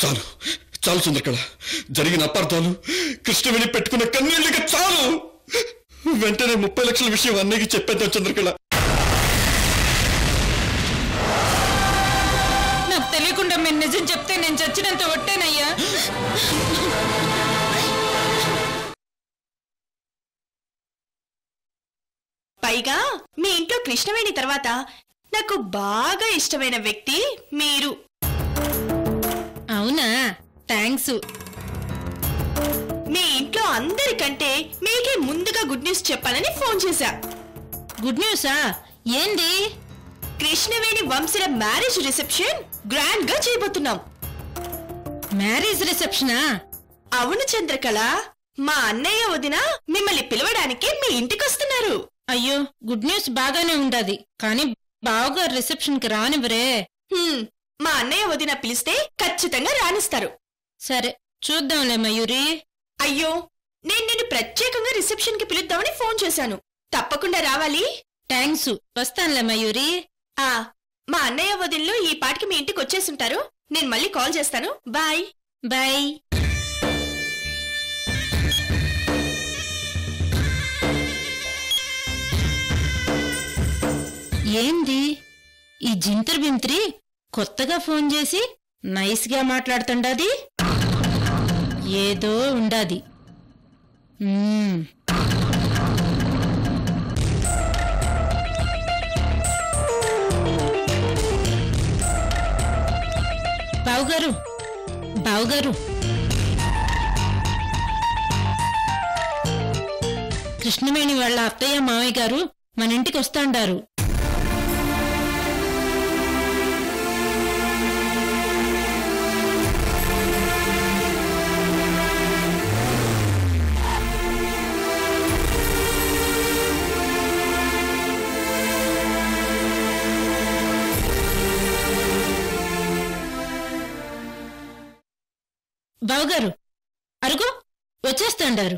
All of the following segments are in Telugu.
చాలు చాలు చంద్రకళ, జరిగిన అపార్థాలు, కృష్ణవేణి పెట్టుకున్న కన్నీళ్ళకి చాలు. వెంటనే 30 లక్షల విషయం అన్నయ్యకి చెప్పేద్దాం చంద్రకళ. నాకు తెలియకుండా మీరు నిజం చెప్తే నేను చచ్చినంత ఒట్టేనయ్యా. పైగా మీ ఇంట్లో కృష్ణవేణి తర్వాత నాకు బాగా ఇష్టమైన వ్యక్తి మీరు. అవునా? థ్యాంక్స్. మీ ఇంట్లో అందరికంటే మీకే ముందుగా గుడ్ న్యూస్ చెప్పాలని ఫోన్ చేశా. గుడ్ న్యూసా? ఏంది? కృష్ణవేణి వంశీల మ్యారేజ్ రిసెప్షన్ గ్రాండ్ గా చేయబోతున్నాం. మ్యారేజ్ రిసెప్షనా? అవును చంద్రకళ, మా అన్నయ్య వదిన మిమ్మల్ని పిలవడానికి మీ ఇంటికి వస్తున్నారు. అయ్యో, గుడ్ న్యూస్ బాగానే ఉండాది, కానీ బావగారు రిసెప్షన్ కి రానివ్వరే. మా అన్నయ్య వదిన పిలిస్తే ఖచ్చితంగా రానిస్తారు. సరే చూద్దాంలే మయూరి. అయ్యో, నేను నిన్ను ప్రత్యేకంగా రిసెప్షన్ కి పిలుద్దామని ఫోన్ చేశాను. తప్పకుండా రావాలి. థ్యాంక్స్, వస్తానులే మయూరి. మా అన్నయ్య వదినలు ఈ పాటికి మీ ఇంటికి వచ్చేసుంటారు. నేను మళ్ళీ కాల్ చేస్తాను. Bye bye. ఏంది ఈ జింతర్ బింత్రి కొత్తగా ఫోన్ చేసి నైస్ గా మాట్లాడుతుండాది? ఏదో ఉండాది. బావుగారు, బావుగారు, కృష్ణవేణి వాళ్ళ అత్తయ్య మావయ్య గారు మన ఇంటికి వస్తాండారు. బావగారు, అరుగో వచ్చేస్తాండారు.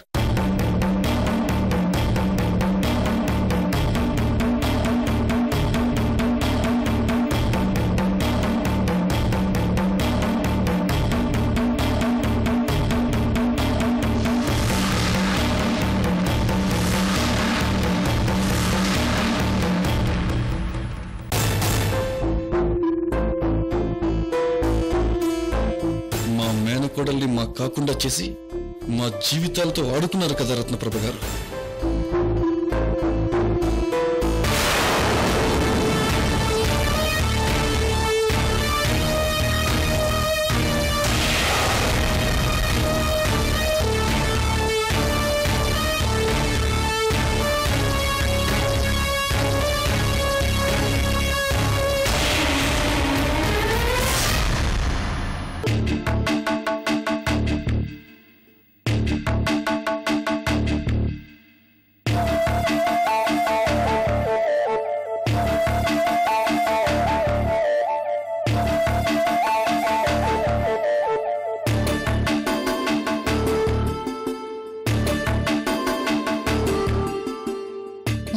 మేనకోడల్ని మా కాకుండా చేసి మా జీవితాలతో ఆడుకున్నారు కదా రత్నప్రభ గారు.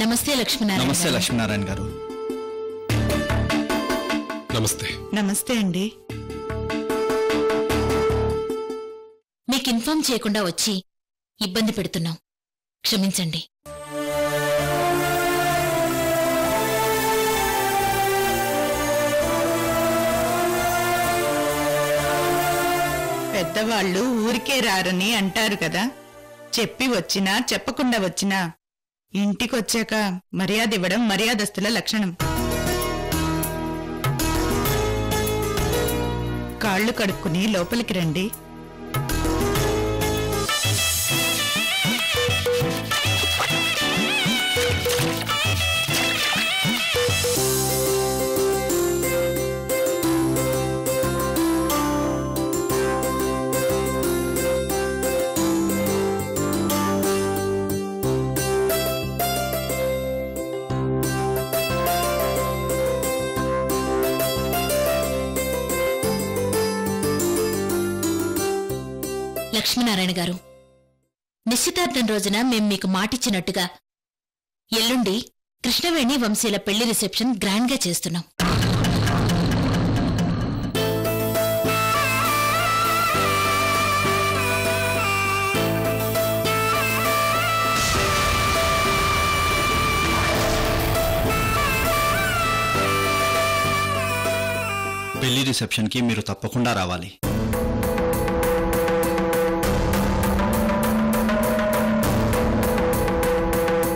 నమస్తే లక్ష్మీనారాయణ. నమస్తే లక్ష్మీనారాయణ గారు. నమస్తే. నమస్తే అండి. మీకు ఇన్ఫార్మ్ చేయకుండా వచ్చి ఇబ్బంది పెడుతున్నాం, క్షమించండి. పెద్దవాళ్ళు ఊరికే రారని అంటారు కదా. చెప్పి వచ్చినా చెప్పకుండా వచ్చినా ఇంటికొచ్చాక మర్యాద ఇవ్వడం మర్యాదస్తుల లక్షణం. కాళ్ళు కడుక్కుని లోపలికి రండి. లక్ష్మీనారాయణ గారు, నిశ్చితార్థం రోజున మేం మీకు మాటిచ్చినట్టుగా ఎల్లుండి కృష్ణవేణి వంశీల పెళ్లి రిసెప్షన్ గ్రాండ్ గా చేస్తున్నాం. రిసెప్షన్కి మీరు తప్పకుండా రావాలి.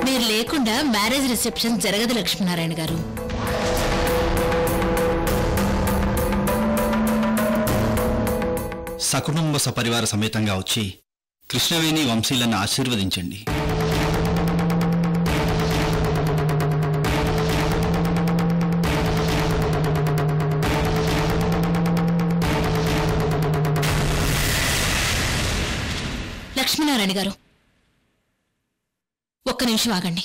మీరు లేకుండా మ్యారేజ్ రిసెప్షన్ జరగదు లక్ష్మీనారాయణ గారు. సకుటుంబ సపరివార సమేతంగా వచ్చి కృష్ణవేణి వంశీలను ఆశీర్వదించండి. లక్ష్మీనారాయణ గారు, ఒక్క నిమిషం ఆగండి.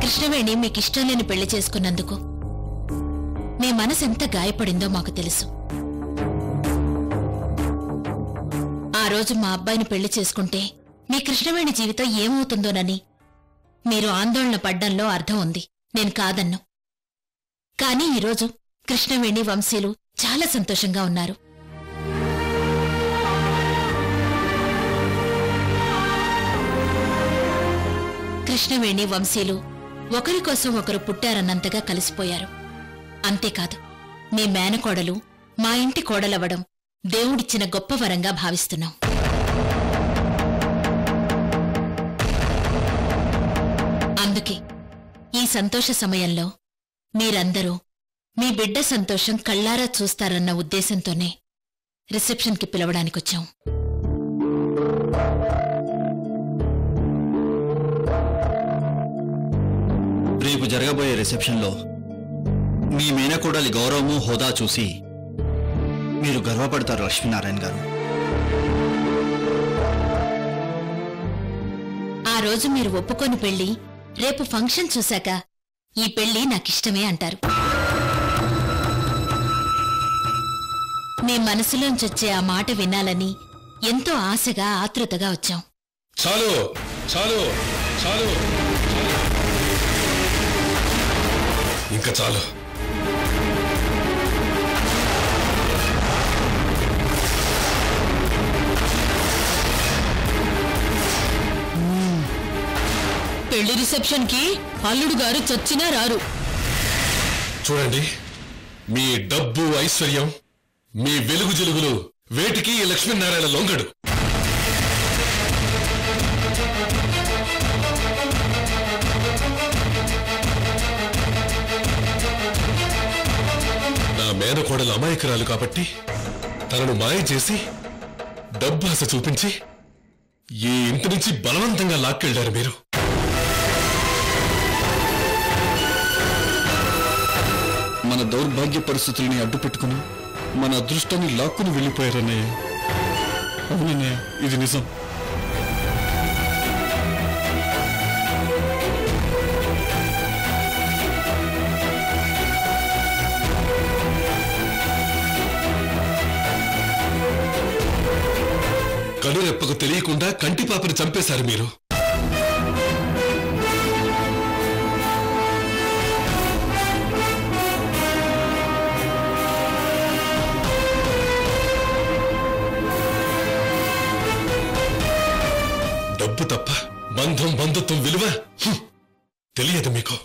కృష్ణవేణి మీకు ఇష్టం లేని పెళ్లి చేసుకున్నందుకు మీ మనసు ఎంత గాయపడిందో మాకు తెలుసు. ఆ రోజు మా అబ్బాయిని పెళ్లి చేసుకుంటే మీ కృష్ణవేణి జీవితం ఏమవుతుందోనని మీరు ఆందోళన పడ్డంలో అర్థం ఉంది. నేను కాదన్ను. కానీ ఈరోజు కృష్ణవేణి వంశీలు చాలా సంతోషంగా ఉన్నారు. కృష్ణవేణి వంశీలు ఒకరి కోసం ఒకరు పుట్టారన్నంతగా కలిసిపోయారు. అంతేకాదు, మీ మేనకోడలు మా ఇంటి కోడలవ్వడం దేవుడిచ్చిన గొప్ప వరంగా భావిస్తున్నాం. అందుకే ఈ సంతోష సమయంలో మీరందరూ మీ బిడ్డ సంతోషం కళ్ళారా చూస్తారన్న ఉద్దేశంతోనే రిసెప్షన్కి పిలవడానికొచ్చాం. రేపు జరగబోయే రిసెప్షన్లో మీ మేనకోడలి గౌరవము హోదా చూసి మీరు గర్వపడతారు లక్ష్మీనారాయణ గారు. ఆ రోజు మీరు ఒప్పుకొని పెళ్లి రేపు ఫంక్షన్ చూశాక ఈ పెళ్లి నాకిష్టమే అంటారు. మీ మనసులోంచొచ్చే ఆ మాట వినాలని ఎంతో ఆశగా ఆతృతగా వచ్చాం. చాలు చాలు చాలు ఇంకా చాలు. పెళ్లి రిసెప్షన్ కి అల్లుడు గారు చచ్చినా రారు. చూడండి, మీ డబ్బు ఐశ్వర్యం మీ వెలుగు జిలుగులు వేటికి లక్ష్మీనారాయణ లొంగడు. నా మేనకోడలు అమాయకురాలు కాబట్టి తనను మాయ చేసి డబ్బు ఆశ చూపించి ఈ ఇంటి నుంచి బలవంతంగా లాక్కెళ్లారు మీరు. మన దౌర్భాగ్య పరిస్థితుల్ని అడ్డుపెట్టుకుని మన అదృష్టాన్ని లాక్కుని వెళ్ళిపోయారన్నయ్య. అవునన్నయ్య, ఇది నిజం. కనురెప్పకు తెలియకుండా కంటిపాపని చంపేశారు మీరు. డబ్బు తప్ప బంధం బంధుత్వం విలువ తెలియదు మీకు.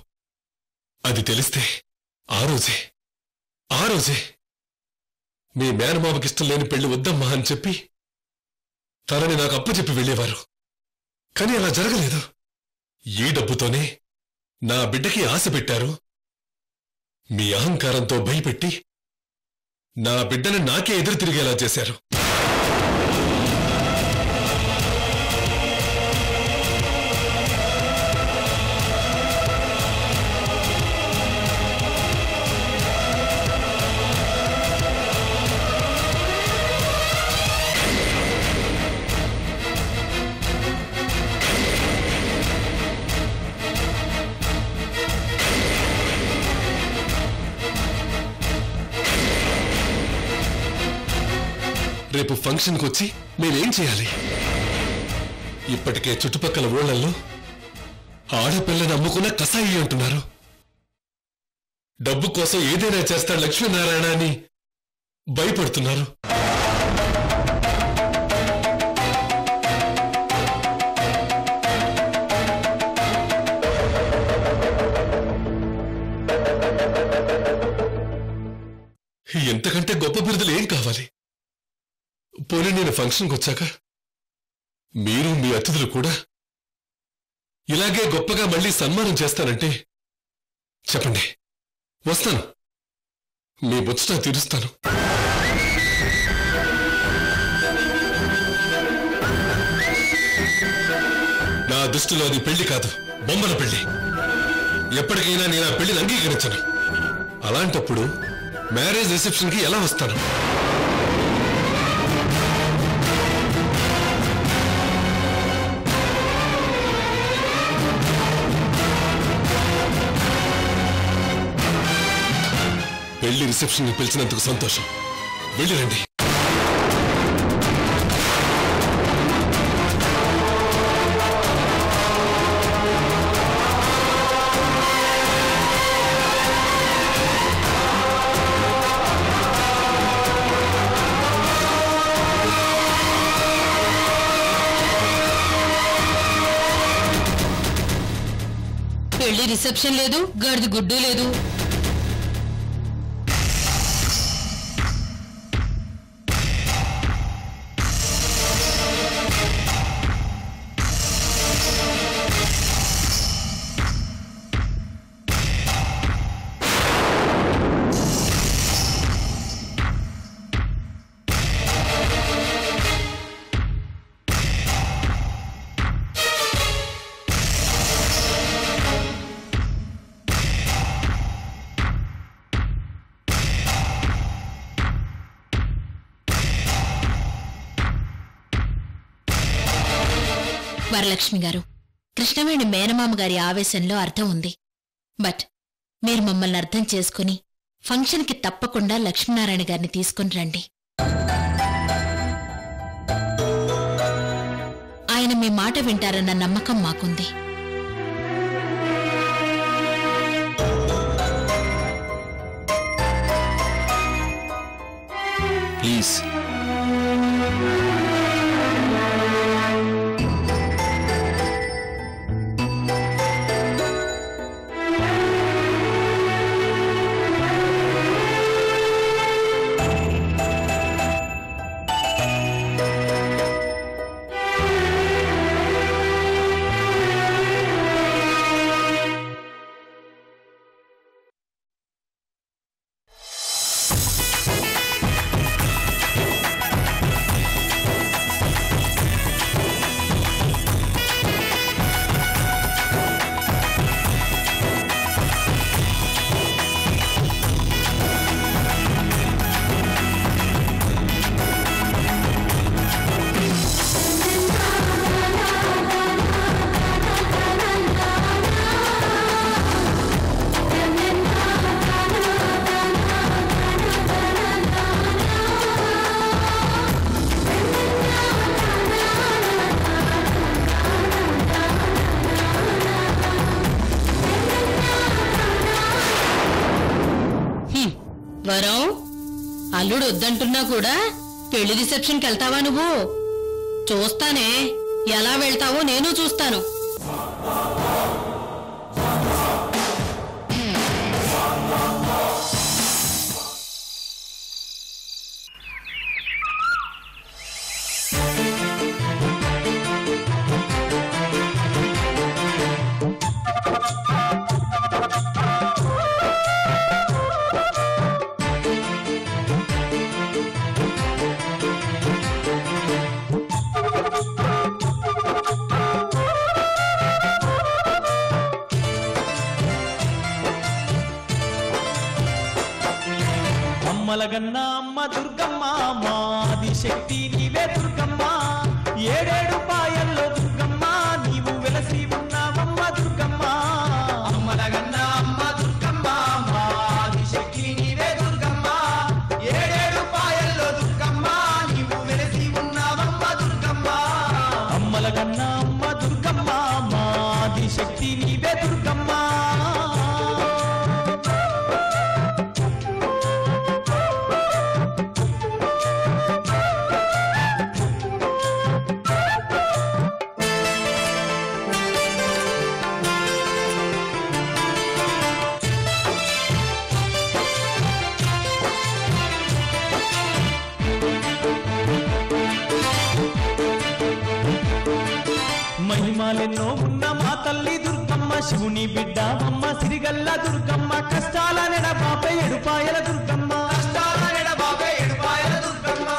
అది తెలిస్తే ఆ రోజే మీ మేనమామకిష్టం లేని పెళ్లి వద్దమ్మా అని చెప్పి తనని నాకు అప్పచెప్పి వెళ్ళేవారు. కానీ అలా జరగలేదు. ఈ డబ్బుతోనే నా బిడ్డకి ఆశ పెట్టారు. మీ అహంకారంతో భయపెట్టి నా బిడ్డని నాకే ఎదురు తిరిగేలా చేశారు. రేపు ఫంక్షన్కి వచ్చి మేమేం చేయాలి? ఇప్పటికే చుట్టుపక్కల ఊళ్ళల్లో ఆడపిల్లని అమ్ముకున్న కసాయి అంటున్నారు. డబ్బు కోసం ఏదైనా చేస్తాడు లక్ష్మీనారాయణ అని భయపడుతున్నారు. ఎంతకంటే గొప్ప బిరుదులు ఏం కావాలి? పోనీ నేను ఫంక్షన్కి వచ్చాక మీరు మీ అతిథులు కూడా ఇలాగే గొప్పగా మళ్ళీ సన్మానం చేస్తానంటే చెప్పండి, వస్తాను, మీ ముచ్చట తీరుస్తాను. నా దృష్టిలో అది పెళ్లి కాదు, బొమ్మల పెళ్లి. ఎప్పటికైనా నేను ఆ పెళ్లిని అంగీకరించను. అలాంటప్పుడు మ్యారేజ్ రిసెప్షన్కి ఎలా వస్తాను? పెళ్లి రిసెప్షన్ పిలిచినందుకు సంతోషం. వెళ్ళిరండి. పెళ్లి రిసెప్షన్ లేదు, గడిది గుడ్డు లేదు. వరలక్ష్మి గారు, కృష్ణవేణి మేనమామ గారి ఆవేశంలో అర్థం ఉంది. బట్ మీరు మమ్మల్ని అర్థం చేసుకుని ఫంక్షన్కి తప్పకుండా లక్ష్మీనారాయణ గారిని తీసుకుని రండి. ఆయన మీ మాట వింటారన్న నమ్మకం మాకుంది. ప్లీజ్. వరం, అల్లుడు వద్దంటున్నా కూడా పెళ్లి రిసెప్షన్కి వెళ్తావా నువ్వు? చూస్తానే, ఎలా వెళ్తావో నేను చూస్తాను. అమ్మలగన్న అమ్మ దుర్గమ్మ, మాది శక్తి నీవే దుర్గమ్మ. ఏడేడు పాయల్లో దుర్గమ్మ, నీవు వెలసి ఉన్నావమ్మ దుర్గమ్మ. అమ్మలగన్న అమ్మ దుర్గమ్మ, మాది శక్తి నీవే దుర్గమ్మ. ఏడేడు పాయల్లో దుర్గమ్మ, నీవు వెలసి ఉన్నావమ్మ దుర్గమ్మ. అమ్మలగన్న అమ్మ దుర్గమ్మ, మాది శక్తి నీవే దుర్గమ్మ. మహిమాలెన్నో ఉన్న మా తల్లి దుర్గమ్మ, శివుని బిడ్డ అమ్మ సిరిగల్ల దుర్గమ్మ, కష్టాల నెడబాపే ఎడుపాయల దుర్గమ్మ,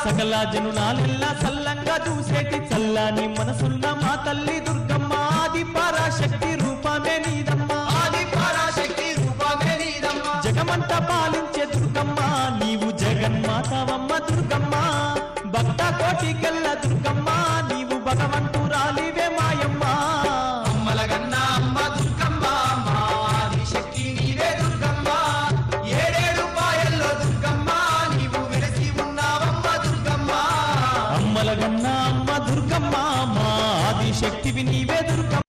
సకల జనులాలెల్లా సల్లంగా చూసేటి చల్లని మనసున్న మా తల్లి దుర్గమ్మ, ఆది పరాశక్తి రూపమే నీదమ్మ, జగమంత పాలించే దుర్గమ్మ, నీవు జగన్మాతవమ్మ దుర్గమ్మ, భక్త కోటికెల్ల దుర్గమ్మ, నీవు భగవంతురాలివే మాయమ్మ. అమ్మలగన్న అమ్మ దుర్గమ్మ, మా ఆదిశక్తి నీవే దుర్గమ్మ, ఏడేడు పాయల్లో దుర్గమ్మ, నీవు వెలసి ఉన్నావమ్మ దుర్గమ్మ. అమ్మలగన్న అమ్మ దుర్గమ్మ, మా ఆదిశక్తివి నీవే దుర్గమ్మ.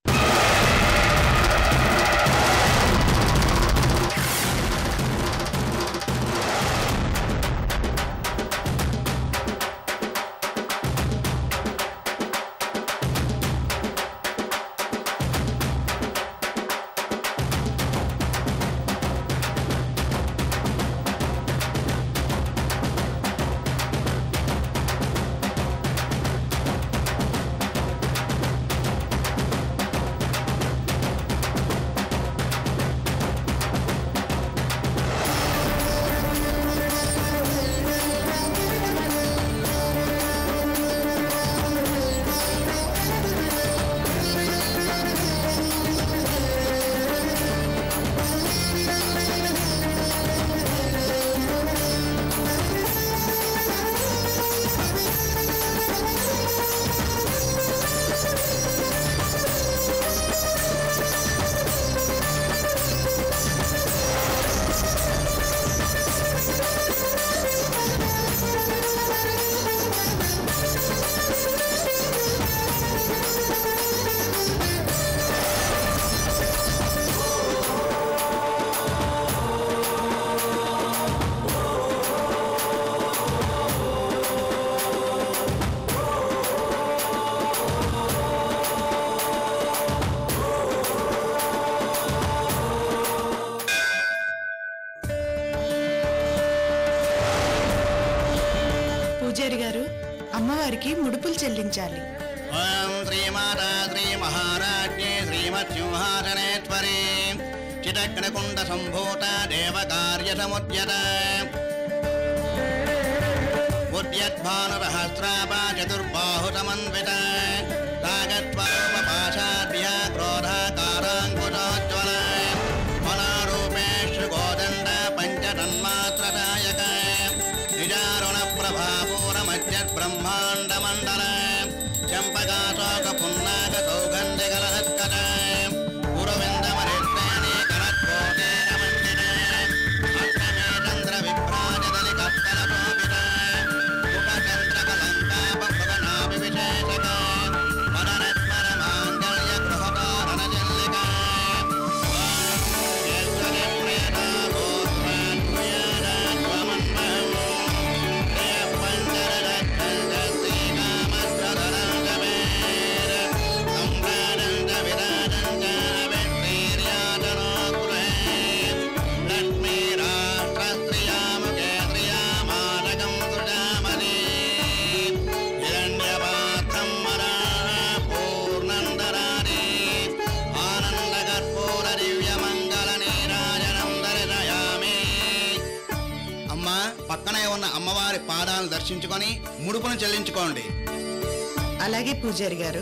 పూజారి గారు, అమ్మవారికి ముడుపులు చెల్లించాలి. ఓం శ్రీమాతా శ్రీ మహారాజ్ఞే శ్రీమత్సింహాసనేశ్వరీ చిదగ్నకుండ సంభూత దేవకార్య సముద్యత ఉద్యద్భానురహస్రాపా చతుర్బాహు సమన్విత రాగత్వాపాశాద్య క్రోధాకారాంకుశోజ్వల మనోరూపేషు గోదండ పంచతన్మాత్రదాయక నిజారుణ ప్రభాపూరమధ్యబ్రహ్మాండ మండల చంపకాశోక పున్నాక సౌగంధికలహత్కట గురువిందమరిష్టాని కనత్కోటే మండిత అష్టమే చంద్ర విభ్రాజదలి కత్తల శోభిత ముఖచంద్రకలంకాప మృగనాభి విశేషక మనరత్మర మాంగళ్య గృహతారణ జల్లిక పక్కనే ఉన్న అమ్మవారి పాదాలను దర్శించుకొని ముడుపును చెల్లించుకోండి. అలాగే పూజారి గారు.